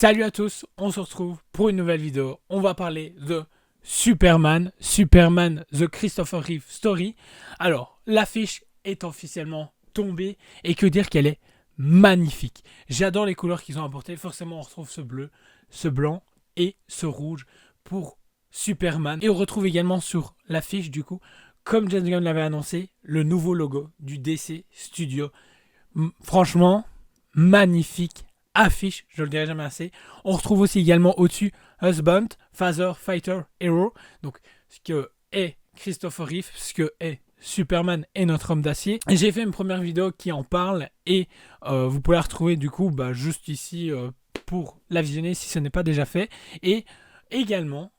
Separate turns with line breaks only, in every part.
Salut à tous, on se retrouve pour une nouvelle vidéo. On va parler de Superman The Christopher Reeve Story. Alors, l'affiche est officiellement tombée et que dire qu'elle est magnifique. J'adore les couleurs qu'ils ont apportées. Forcément, on retrouve ce bleu, ce blanc et ce rouge pour Superman. Et on retrouve également sur l'affiche, du coup, comme James Gunn l'avait annoncé, le nouveau logo du DC Studio. Franchement, magnifique affiche, je le dirai jamais assez. On retrouve aussi également au-dessus Husband, Father, Fighter, Hero. Donc, ce que est Christopher Reeve, ce que est Superman et notre homme d'acier. J'ai fait une première vidéo qui en parle et vous pouvez la retrouver du coup juste ici pour la visionner si ce n'est pas déjà fait. Et également,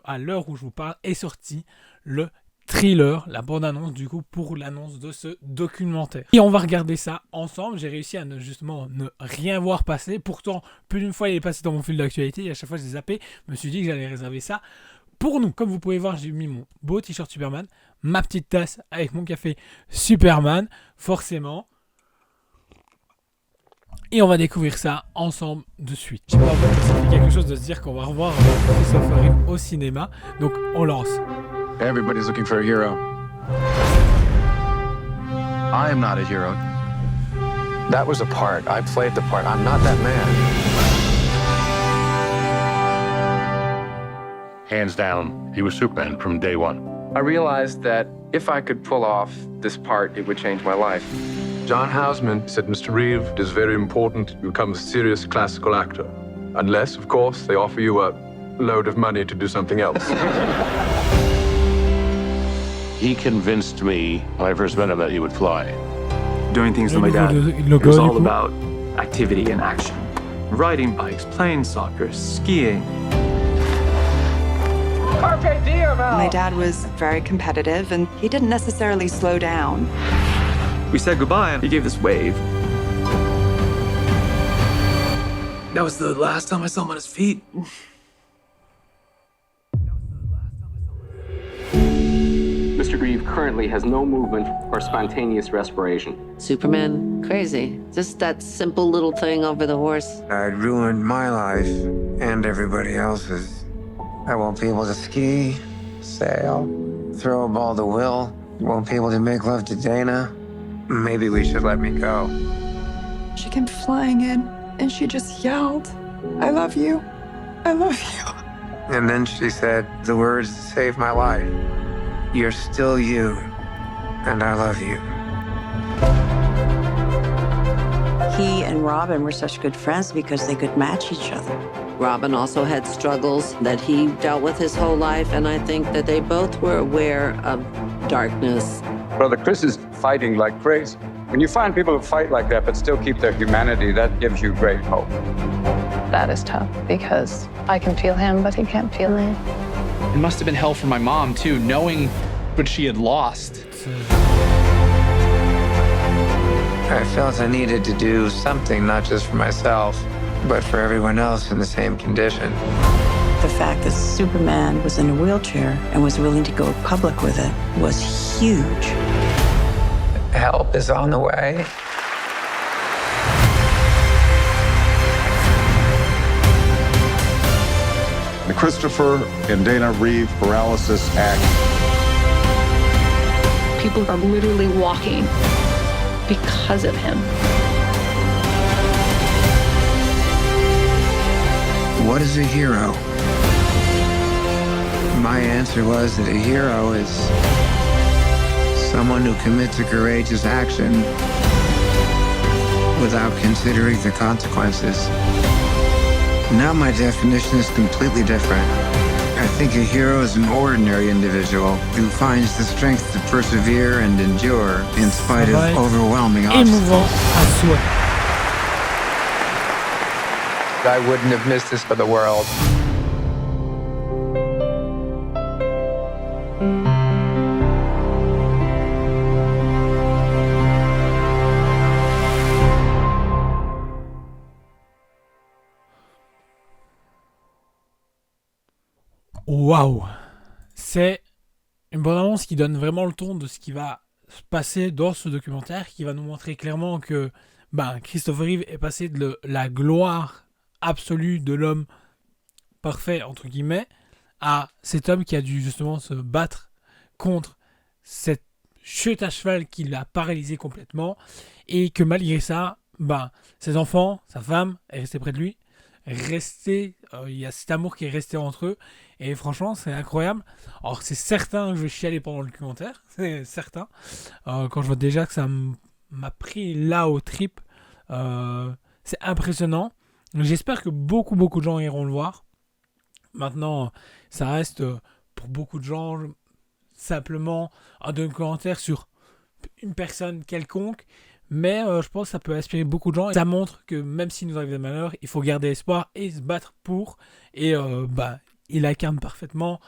à l'heure où je vous parle, est sorti le thriller, la bande-annonce du coup pour l'annonce de ce documentaire. Et on va regarder ça ensemble. J'ai réussi à ne rien voir passer. Pourtant, plus d'une fois il est passé dans mon fil d'actualité et à chaque fois je l'ai zappé. Je me suis dit que j'allais réserver ça pour nous. Comme vous pouvez voir, j'ai mis mon beau t-shirt Superman, ma petite tasse avec mon café Superman, forcément. Et on va découvrir ça ensemble de suite. Je sais pas, ça fait quelque chose de se dire qu'on va revoir Christopher Reeve au cinéma. Donc on lance.
Everybody's looking for a hero. I am not a hero. That was a part. I played the part. I'm not that man.
Hands down, he was Superman from day one.
I realized that if I could pull off this part, it would change my life.
John Houseman said, Mr. Reeve, it is very important you become a serious classical actor. Unless, of course, they offer you a load of money to do something else.
He convinced me when I first met him that he would fly.
Doing things with my dad, it was all about activity and action. Riding bikes, playing soccer, skiing.
Carpe diem, Al!
My dad was very competitive and he didn't necessarily slow down.
We said goodbye and he gave this wave. That was the last time I saw him on his feet.
Mr. Reeve currently has no movement or spontaneous respiration.
Superman, crazy. Just that simple little thing over the horse.
I'd ruined my life and everybody else's. I won't be able to ski, sail, throw a ball to Will. Won't be able to make love to Dana. Maybe we should let me go.
She came flying in and she just yelled, "I love you. I love you."
And then she said the words that saved my life. You're still you, and I love you.
He and Robin were such good friends because they could match each other.
Robin also had struggles that he dealt with his whole life, and I think that they both were aware of darkness.
Brother Chris is fighting like crazy. When you find people who fight like that but still keep their humanity, that gives you great hope.
That is tough because I can feel him, but he can't feel me.
It must have been hell for my mom, too, knowing what she had lost.
I felt I needed to do something not just for myself, but for everyone else in the same condition.
The fact that Superman was in a wheelchair and was willing to go public with it was huge.
Help is on the way.
The Christopher and Dana Reeve Paralysis Act.
People are literally walking because of him.
What is a hero? My answer was that a hero is someone who commits a courageous action without considering the consequences. Now my definition is completely different. I think a hero is an ordinary individual who finds the strength to persevere and endure in spite of overwhelming obstacles. I wouldn't have missed this for the world.
Waouh! C'est une bande-annonce qui donne vraiment le ton de ce qui va se passer dans ce documentaire, qui va nous montrer clairement que Christopher Reeve est passé de la gloire absolue de l'homme parfait, entre guillemets, à cet homme qui a dû justement se battre contre cette chute à cheval qui l'a paralysé complètement, et que malgré ça, ses enfants, sa femme est restée près de lui, il y a cet amour qui est resté entre eux, et franchement c'est incroyable. Alors c'est certain que je vais chialer pendant le documentaire, c'est certain, quand je vois déjà que ça m'a pris là au trip, c'est impressionnant. J'espère que beaucoup de gens iront le voir. Maintenant ça reste pour beaucoup de gens simplement un documentaire sur une personne quelconque, mais je pense que ça peut inspirer beaucoup de gens, et ça montre que même s'il nous arrive des malheurs, il faut garder espoir et se battre pour, et il incarne parfaitement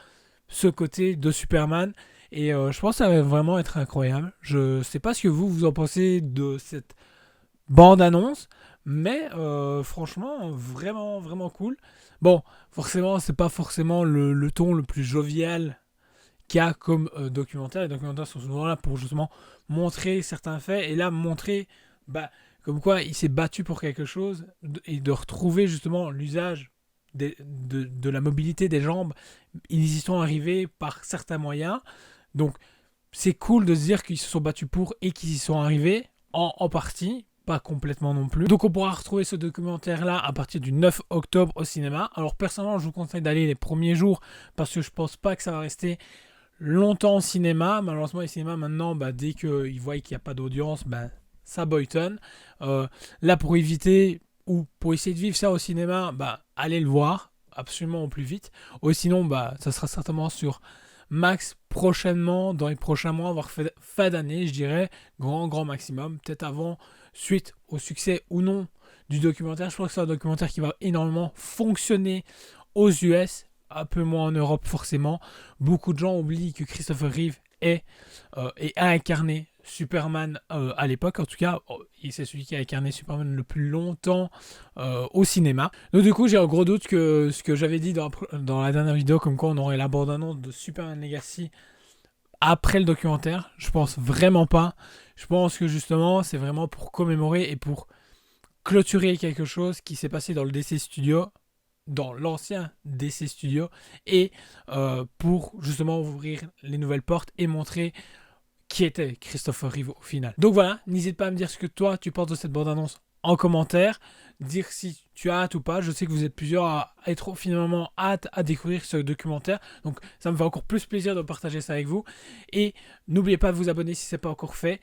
ce côté de Superman, et je pense que ça va vraiment être incroyable. Je sais pas ce que vous en pensez de cette bande-annonce, mais franchement, vraiment cool. Bon, forcément, c'est pas forcément le ton le plus jovial qu'il y a comme documentaire. Les documentaires sont souvent là pour justement montrer certains faits, et là montrer comme quoi il s'est battu pour quelque chose, et de retrouver justement l'usage de la mobilité des jambes. Ils y sont arrivés par certains moyens, donc c'est cool de se dire qu'ils se sont battus pour et qu'ils y sont arrivés en partie, pas complètement non plus. Donc on pourra retrouver ce documentaire là à partir du 9 octobre au cinéma. Alors personnellement je vous conseille d'aller les premiers jours, parce que je pense pas que ça va rester longtemps au cinéma. Malheureusement les cinémas maintenant, dès qu'ils voient qu'il n'y a pas d'audience, ça boytonne. Là pour éviter ou pour essayer de vivre ça au cinéma, allez le voir absolument au plus vite. Ou sinon ça sera certainement sur Max prochainement, dans les prochains mois, voire fin d'année je dirais, grand maximum, peut-être avant, suite au succès ou non du documentaire. Je crois que c'est un documentaire qui va énormément fonctionner aux US, un peu moins en Europe forcément. Beaucoup de gens oublient que Christopher Reeve a incarné Superman à l'époque. En tout cas, c'est celui qui a incarné Superman le plus longtemps au cinéma. Donc du coup, j'ai un gros doute que ce que j'avais dit dans la dernière vidéo, comme quoi on aurait la bande-annonce de Superman Legacy après le documentaire, je pense vraiment pas. Je pense que justement, c'est vraiment pour commémorer et pour clôturer quelque chose qui s'est passé dans le DC Studio, dans l'ancien DC Studio, et pour justement ouvrir les nouvelles portes et montrer qui était Christopher Reeve au final. Donc voilà, n'hésite pas à me dire ce que toi tu penses de cette bande-annonce en commentaire, dire si tu as hâte ou pas. Je sais que vous êtes plusieurs à être finalement hâte à découvrir ce documentaire, donc ça me fait encore plus plaisir de partager ça avec vous. Et n'oubliez pas de vous abonner si ce n'est pas encore fait.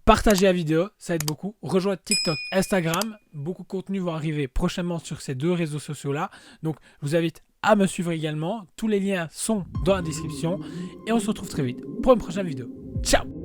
Partagez la vidéo, ça aide beaucoup. Rejoignez TikTok, Instagram, beaucoup de contenu va arriver prochainement sur ces deux réseaux sociaux là, donc je vous invite à me suivre également. Tous les liens sont dans la description, et on se retrouve très vite pour une prochaine vidéo. Ciao!